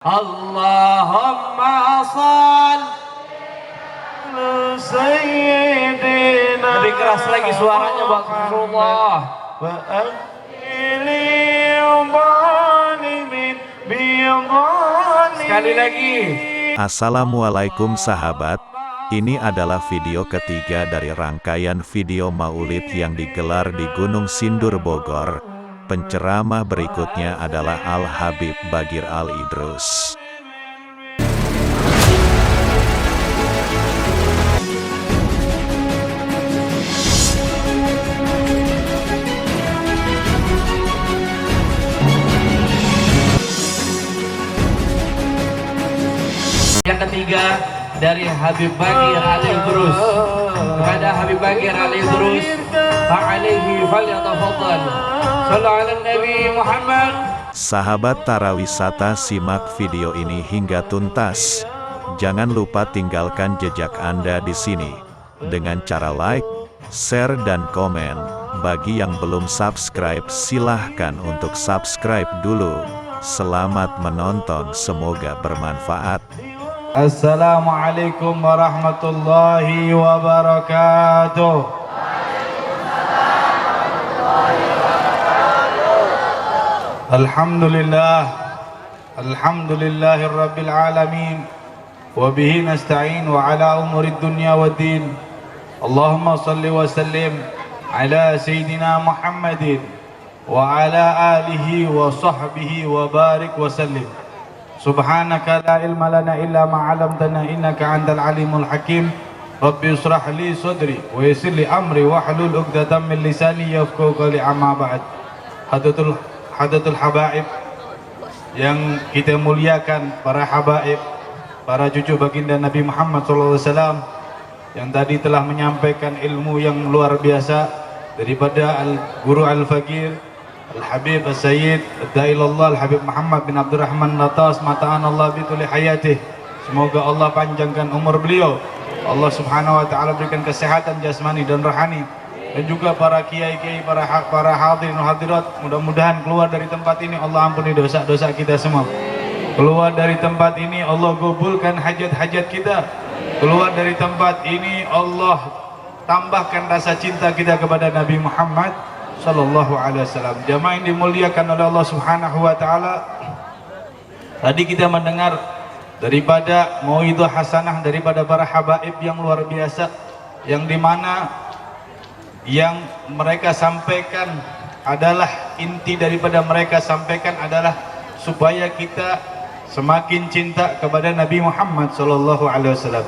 Allahumma shalli sayyidina. Lebih keras lagi suaranya Bang Rasulullah. Wa sekali lagi. Assalamualaikum sahabat. Ini adalah video ketiga dari rangkaian video maulid yang digelar di Gunung Sindur Bogor. Penceramah berikutnya adalah Al-Habib Bagir Al-Idrus. Yang ketiga dari Habib Bagir Al-Idrus. Kepada Habib Bagir Al-Idrus, fa'alaihi falyatafaddal. Shallallahu ala Nabi Muhammad. Sahabat Tara Wisata, simak video ini hingga tuntas. Jangan lupa tinggalkan jejak Anda di sini dengan cara like, share dan komen. Bagi yang belum subscribe, silahkan untuk subscribe dulu. Selamat menonton, semoga bermanfaat. Assalamualaikum warahmatullahi wabarakatuh. Alhamdulillah, alhamdulillahirabbil alamin, wa bihi nasta'in wa ala umurid dunya waddin. Allahumma salli wa sallim ala sayyidina Muhammadin wa ala alihi wa sahbihi wa barik wa sallim. Subhanaka la ilma lana illa ma 'allamtana innaka antal alimul hakim. Rabbi israh li sadri wa yassir li amri wahlul 'uqdatam min lisani yafqahu qawli. Amma ba'd. Hadatul habaib yang kita muliakan, para habaib, para cucu baginda Nabi Muhammad SAW yang tadi telah menyampaikan ilmu yang luar biasa daripada Guru Al-Faqir Al-Habib Al-Sayyid Ad-Dailallah Al-Habib Muhammad bin Abdurrahman Natas, mata'an Allah bituli hayatih. Semoga Allah panjangkan umur beliau, Allah subhanahu wa ta'ala berikan kesehatan jasmani dan rohani. Dan juga para kiai-kiai, para hadirin hadirat, mudah-mudahan keluar dari tempat ini Allah ampuni dosa-dosa kita semua. Keluar dari tempat ini Allah gabulkan hajat-hajat kita. Keluar dari tempat ini Allah tambahkan rasa cinta kita kepada Nabi Muhammad sallallahu alaihi wasallam. Jamaah yang dimuliakan oleh Allah subhanahu wa ta'ala, tadi kita mendengar daripada mauidhah hasanah daripada para habaib yang luar biasa, yang dimana yang mereka sampaikan adalah, inti daripada mereka sampaikan adalah supaya kita semakin cinta kepada Nabi Muhammad sallallahu alaihi wasallam.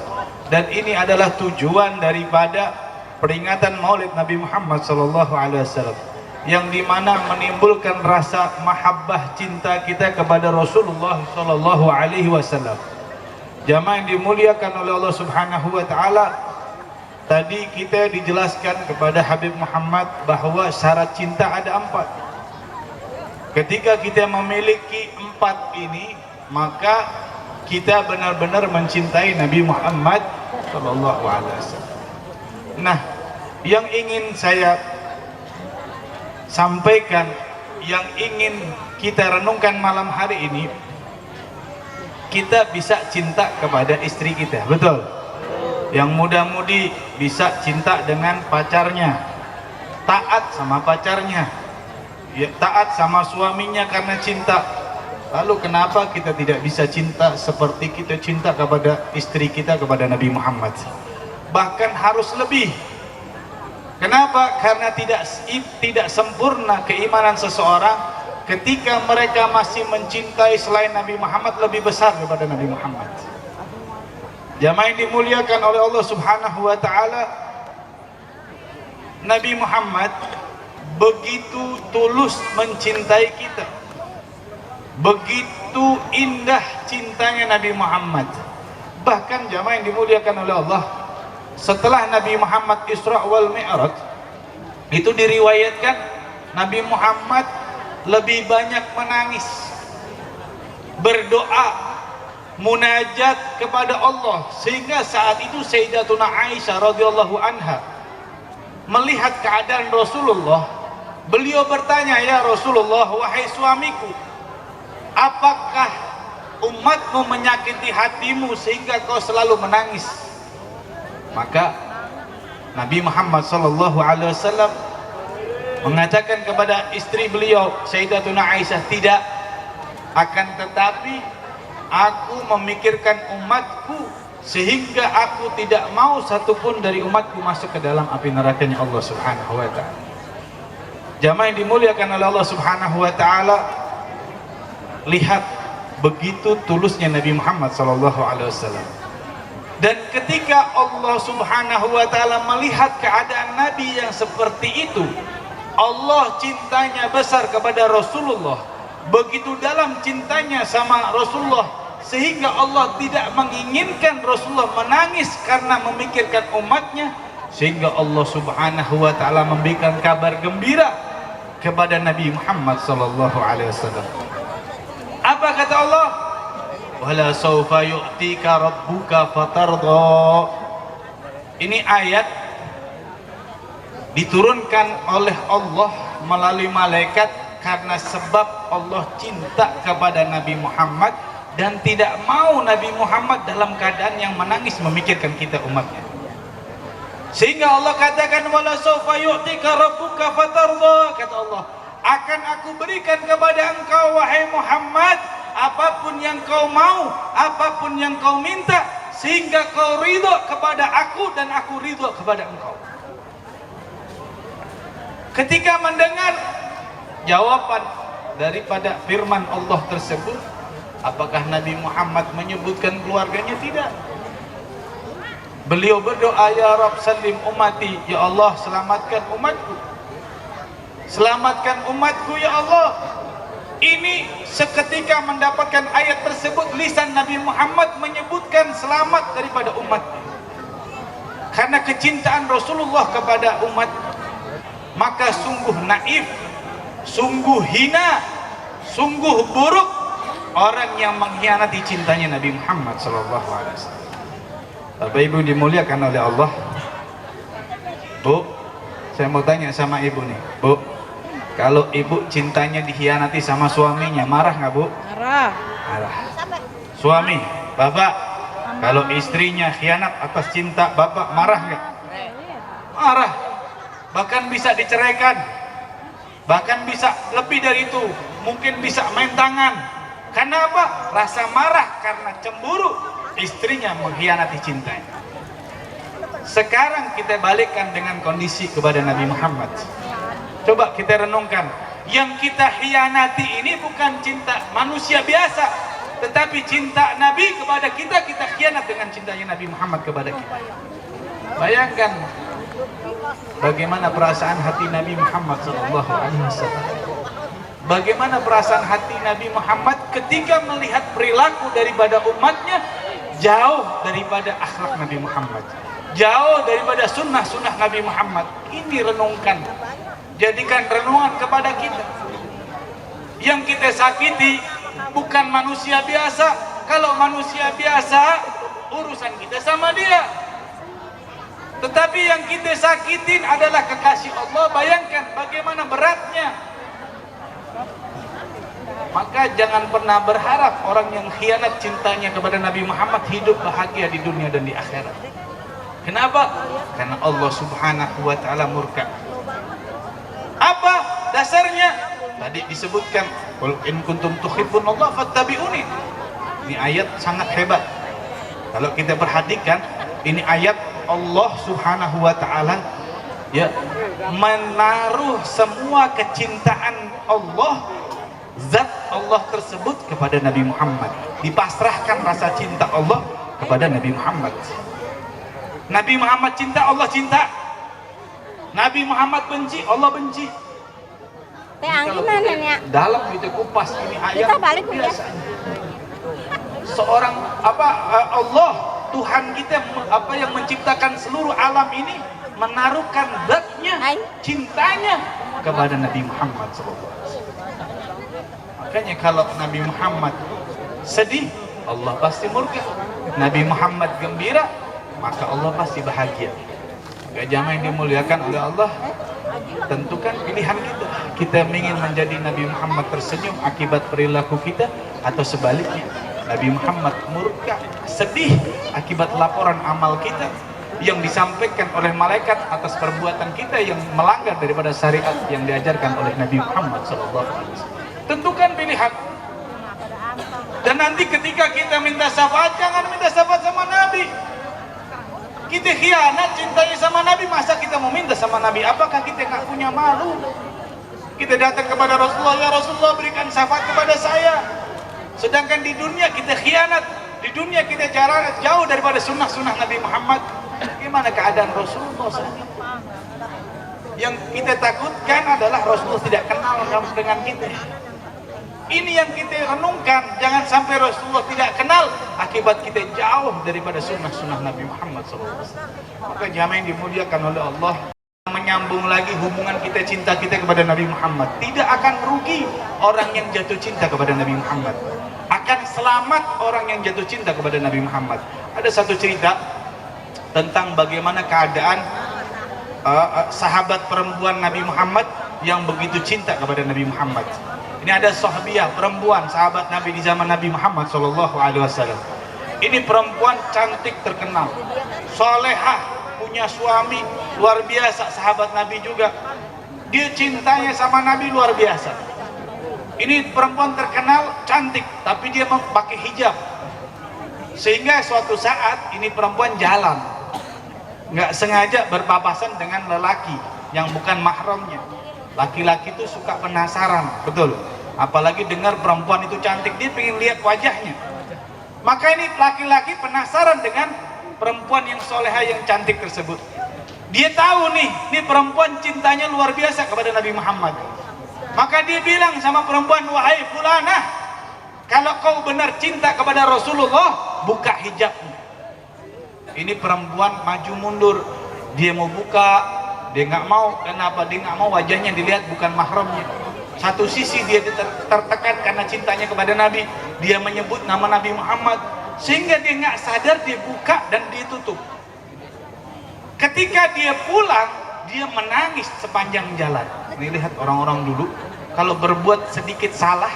Dan ini adalah tujuan daripada peringatan Maulid Nabi Muhammad sallallahu alaihi wasallam, yang dimana menimbulkan rasa mahabbah cinta kita kepada Rasulullah sallallahu alaihi wasallam. Jamaah yang dimuliakan oleh Allah subhanahu wa ta'ala, tadi kita dijelaskan kepada Habib Muhammad bahwa syarat cinta ada 4. Ketika kita memiliki 4 ini, maka kita benar-benar mencintai Nabi Muhammad sallallahu alaihi wasallam. Nah, yang ingin saya sampaikan, yang ingin kita renungkan malam hari ini, kita bisa cinta kepada istri kita, betul? Yang muda-mudi bisa cinta dengan pacarnya, taat sama pacarnya, ya, taat sama suaminya karena cinta. Lalu kenapa kita tidak bisa cinta seperti kita cinta kepada istri kita, kepada Nabi Muhammad? Bahkan harus lebih. Kenapa? Karena tidak sempurna keimanan seseorang ketika mereka masih mencintai selain Nabi Muhammad lebih besar daripada Nabi Muhammad. Jamaah yang dimuliakan oleh Allah subhanahu wa ta'ala, Nabi Muhammad begitu tulus mencintai kita, begitu indah cintanya Nabi Muhammad. Bahkan jamaah yang dimuliakan oleh Allah, setelah Nabi Muhammad Isra wal Mi'raj, itu diriwayatkan Nabi Muhammad lebih banyak menangis, berdoa, munajat kepada Allah, sehingga saat itu Sayyidatuna Aisyah radhiyallahu anha melihat keadaan Rasulullah, beliau bertanya, "Ya Rasulullah, wahai suamiku, apakah umatmu menyakiti hatimu sehingga kau selalu menangis. Maka Nabi Muhammad SAW mengatakan kepada istri beliau Sayyidatuna Aisyah, tidak, akan tetapi aku memikirkan umatku sehingga aku tidak mau satupun dari umatku masuk ke dalam api nerakanya Allah Subhanahu wa ta'ala. Jamaah yang dimuliakan oleh Allah Subhanahu wa ta'ala, lihat begitu tulusnya Nabi Muhammad SAW. Dan ketika Allah Subhanahu wa ta'ala melihat keadaan Nabi yang seperti itu, Allah cintanya besar kepada Rasulullah, begitu dalam cintanya sama Rasulullah, sehingga Allah tidak menginginkan Rasulullah menangis karena memikirkan umatnya, sehingga Allah Subhanahu wa ta'ala memberikan kabar gembira kepada Nabi Muhammad SAW. Apa kata Allah? Wala sawfa yu'tika rabbuka fatardha. Ini ayat diturunkan oleh Allah melalui malaikat karena sebab Allah cinta kepada Nabi Muhammad dan tidak mau Nabi Muhammad dalam keadaan yang menangis memikirkan kita umatnya. Sehingga Allah katakan wala sawfa yu'tika rabbuka fatardha, kata Allah, akan aku berikan kepada engkau wahai Muhammad apapun yang kau mau, apapun yang kau minta, sehingga kau ridho kepada aku dan aku ridho kepada engkau. Ketika mendengar jawaban daripada firman Allah tersebut, apakah Nabi Muhammad menyebutkan keluarganya? Tidak. Beliau berdoa, ya Rabb salim ummati, ya Allah selamatkan umatku, selamatkan umatku ya Allah. Ini seketika mendapatkan ayat tersebut, lisan Nabi Muhammad menyebutkan selamat daripada umatnya. Karena kecintaan Rasulullah kepada umat, maka sungguh naif, sungguh hina, sungguh buruk orang yang mengkhianati cintanya Nabi Muhammad SAW. Bapak Ibu dimuliakan oleh Allah. Bu, saya mau tanya sama ibu nih, Bu, kalau ibu cintanya dikhianati sama suaminya, marah nggak Bu? Marah. Marah. Suami, bapak, kalau istrinya khianat atas cinta bapak, marah nggak? Marah. Bahkan bisa diceraikan. Bahkan bisa lebih dari itu. Mungkin bisa main tangan. Karena apa? Rasa marah karena cemburu istrinya mengkhianati cintanya. Sekarang kita balikkan dengan kondisi kepada Nabi Muhammad. Coba kita renungkan, yang kita khianati ini bukan cinta manusia biasa, tetapi cinta Nabi kepada kita, kita khianat dengan cintanya Nabi Muhammad kepada kita. Bayangkan bagaimana perasaan hati Nabi Muhammad SAW. Bagaimana perasaan hati Nabi Muhammad ketika melihat perilaku daripada umatnya jauh daripada akhlak Nabi Muhammad, jauh daripada sunnah-sunnah Nabi Muhammad. Ini renungkan, jadikan renungan kepada kita. Yang kita sakiti bukan manusia biasa. Kalau manusia biasa, urusan kita sama dia. Tetapi yang kita sakitin adalah kekasih Allah. Bayangkan bagaimana beratnya. Maka jangan pernah berharap orang yang khianat cintanya kepada Nabi Muhammad hidup bahagia di dunia dan di akhirat. Kenapa? Karena Allah Subhanahu wa ta'ala murka. Apa dasarnya? Tadi disebutkan, qul in kuntum tuhibbunallah fattabi'uni. Ini ayat sangat hebat. Kalau kita perhatikan, ini ayat Allah Subhanahu wa ta'ala ya menaruh semua kecintaan Allah, zat Allah tersebut kepada Nabi Muhammad. Dipasrahkan rasa cinta Allah kepada Nabi Muhammad. Nabi Muhammad cinta, Allah cinta. Nabi Muhammad benci, Allah benci. Kalau gimana, dalam itu kupas ini ayat kita balik biasa. Seorang Allah Tuhan kita yang menciptakan seluruh alam ini menaruhkan zatnya, cintanya kepada Nabi Muhammad SAW. Makanya kalau Nabi Muhammad sedih, Allah pasti murka. Nabi Muhammad gembira, maka Allah pasti bahagia. Maka jamaah yang dimuliakan oleh Allah, tentukan pilihan kita. Kita ingin menjadi Nabi Muhammad tersenyum akibat perilaku kita, atau sebaliknya Nabi Muhammad murka, sedih akibat laporan amal kita yang disampaikan oleh malaikat atas perbuatan kita yang melanggar daripada syariat yang diajarkan oleh Nabi Muhammad SAW. Tentukan pilihan. Dan nanti ketika kita minta syafaat, jangan minta syafaat sama Nabi. Kita khianat cintanya sama Nabi, masa kita mau minta sama Nabi? Apakah kita nggak punya malu? Kita datang kepada Rasulullah, ya Rasulullah berikan syafaat kepada saya. Sedangkan di dunia kita khianat, di dunia kita jauh daripada sunnah-sunnah Nabi Muhammad. Gimana keadaan Rasulullah saat itu? Yang kita takutkan adalah Rasulullah tidak kenal dengan kita. Ini yang kita renungkan, jangan sampai Rasulullah tidak kenal akibat kita jauh daripada sunnah-sunnah Nabi Muhammad SAW. Maka jamaah yang dimuliakan oleh Allah, menyambung lagi hubungan kita, cinta kita kepada Nabi Muhammad. Tidak akan rugi orang yang jatuh cinta kepada Nabi Muhammad, akan selamat orang yang jatuh cinta kepada Nabi Muhammad. Ada satu cerita tentang bagaimana keadaan sahabat perempuan Nabi Muhammad yang begitu cinta kepada Nabi Muhammad. Ini ada sahabiah perempuan sahabat Nabi di zaman Nabi Muhammad SAW. Ini perempuan cantik terkenal, solehah, punya suami luar biasa, sahabat Nabi juga. Dia cintanya sama Nabi luar biasa. Ini perempuan terkenal cantik, tapi dia pakai hijab. Sehingga suatu saat ini perempuan jalan, nggak sengaja berpapasan dengan lelaki yang bukan mahramnya. Laki-laki itu suka penasaran, betul. Apalagi dengar perempuan itu cantik, dia pengen lihat wajahnya. Maka ini laki-laki penasaran dengan perempuan yang soleha yang cantik tersebut. Dia tahu nih perempuan cintanya luar biasa kepada Nabi Muhammad. Maka dia bilang sama perempuan, wahai fulanah, kalau kau benar cinta kepada Rasulullah, buka hijabmu. Ini perempuan maju mundur, dia mau buka, dia nggak mau. Kenapa dia nggak mau? Wajahnya dilihat bukan mahramnya. Satu sisi dia tertekan karena cintanya kepada Nabi, dia menyebut nama Nabi Muhammad, sehingga dia nggak sadar, dia buka dan dia tutup. Ketika dia pulang, dia menangis sepanjang jalan. Ini lihat orang-orang dulu, kalau berbuat sedikit salah,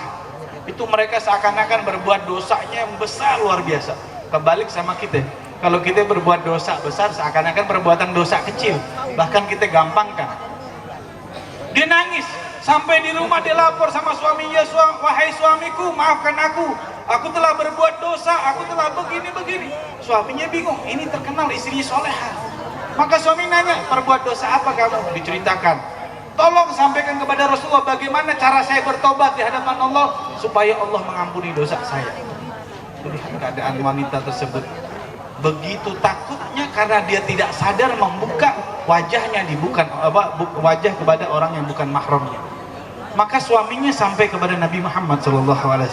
itu mereka seakan-akan berbuat dosanya yang besar luar biasa. Kebalik sama kita, kalau kita berbuat dosa besar, seakan-akan perbuatan dosa kecil, bahkan kita gampangkan. Dia nangis, sampai di rumah dia lapor sama suaminya, wahai suamiku, maafkan aku telah berbuat dosa, aku telah begini-begini. Suaminya bingung, ini terkenal istrinya soleha. Maka suami nanya, perbuat dosa apa kamu? Diceritakan. Tolong sampaikan kepada Rasulullah bagaimana cara saya bertobat di hadapan Allah supaya Allah mengampuni dosa saya. Lihat keadaan wanita tersebut, begitu takutnya karena dia tidak sadar membuka wajahnya, wajah kepada orang yang bukan mahramnya. Maka suaminya sampai kepada Nabi Muhammad SAW,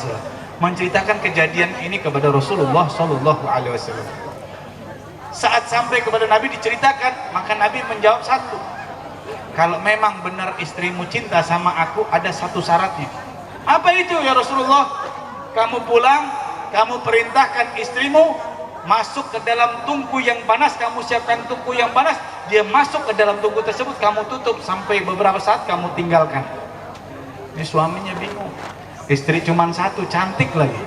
menceritakan kejadian ini kepada Rasulullah SAW. Saat sampai kepada Nabi diceritakan, maka Nabi menjawab satu, kalau memang benar istrimu cinta sama aku, ada satu syaratnya. Apa itu ya Rasulullah? Kamu pulang, kamu perintahkan istrimu masuk ke dalam tungku yang panas, kamu siapkan tungku yang panas, dia masuk ke dalam tungku tersebut, kamu tutup sampai beberapa saat kamu tinggalkan. Ini suaminya bingung, istri cuma satu, cantik lagi.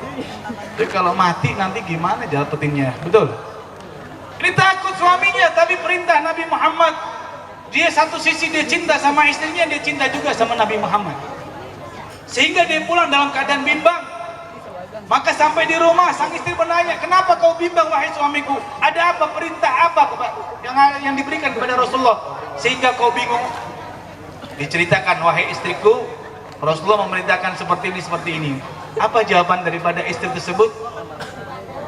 Jadi kalau mati nanti gimana dapetinnya, betul? Ini takut suaminya, tapi perintah Nabi Muhammad. Dia satu sisi dia cinta sama istrinya, dia cinta juga sama Nabi Muhammad. Sehingga dia pulang dalam keadaan bimbang. Maka sampai di rumah sang istri bertanya, kenapa kau bimbang wahai suamiku? Ada apa, perintah apa yang diberikan kepada Rasulullah sehingga kau bingung? Diceritakan, wahai istriku, Rasulullah memerintahkan seperti ini. Apa jawaban daripada istri tersebut?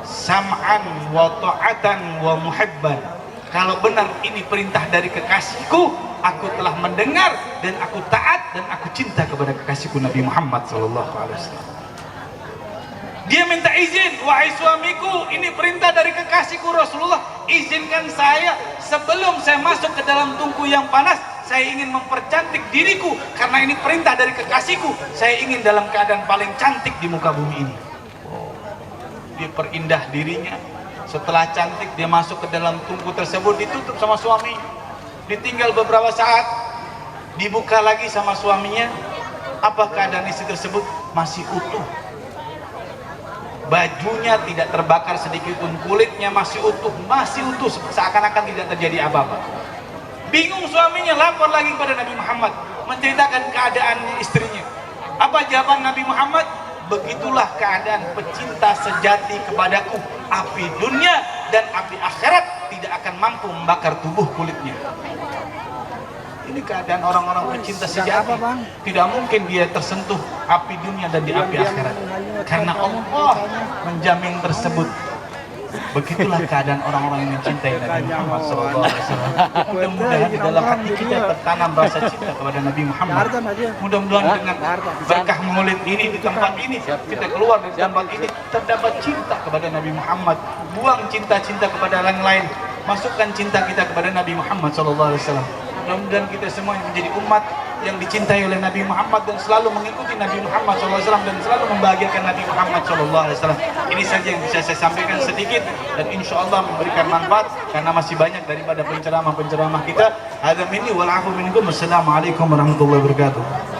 Sam'an wa ta'atan wa muhibban. Kalau benar ini perintah dari kekasihku, aku telah mendengar dan aku taat dan aku cinta kepada kekasihku Nabi Muhammad SAW. Dia minta izin, wahai suamiku, ini perintah dari kekasihku Rasulullah, izinkan saya sebelum saya masuk ke dalam tungku yang panas, saya ingin mempercantik diriku karena ini perintah dari kekasihku, saya ingin dalam keadaan paling cantik di muka bumi ini. Dia perindah dirinya. Setelah cantik dia masuk ke dalam tungku tersebut, ditutup sama suami. Ditinggal beberapa saat, dibuka lagi sama suaminya. Apa keadaan istri tersebut? Masih utuh. bajunya tidak terbakar sedikit pun, kulitnya masih utuh seakan-akan tidak terjadi apa-apa. Bingung suaminya, lapor lagi kepada Nabi Muhammad menceritakan keadaan istrinya. Apa jawaban Nabi Muhammad? Begitulah keadaan pecinta sejati kepadaku, api dunia dan api akhirat tidak akan mampu membakar tubuh kulitnya. Ini keadaan orang-orang pecinta sejati. Tidak mungkin dia tersentuh api dunia dan di api akhirat, karena Allah menjamin tersebut. Begitulah keadaan orang-orang yang mencintai Nabi Muhammad SAW. Mudah-mudahan di dalam hati kita tertanam rasa cinta kepada Nabi Muhammad. Mudah-mudahan dengan berkah maulid ini di tempat ini, kita keluar dari tempat ini terdapat cinta kepada Nabi Muhammad. Buang cinta-cinta kepada orang lain, masukkan cinta kita kepada Nabi Muhammad SAW. Mudah-mudahan kita semua yang menjadi umat yang dicintai oleh Nabi Muhammad dan selalu mengikuti Nabi Muhammad SAW dan selalu membahagiakan Nabi Muhammad SAW. Ini saja yang bisa saya sampaikan sedikit, dan insya Allah memberikan manfaat karena masih banyak daripada penceramah-penceramah kita. Hadza minni wal afu minkum. Wassalamualaikum warahmatullahi wabarakatuh.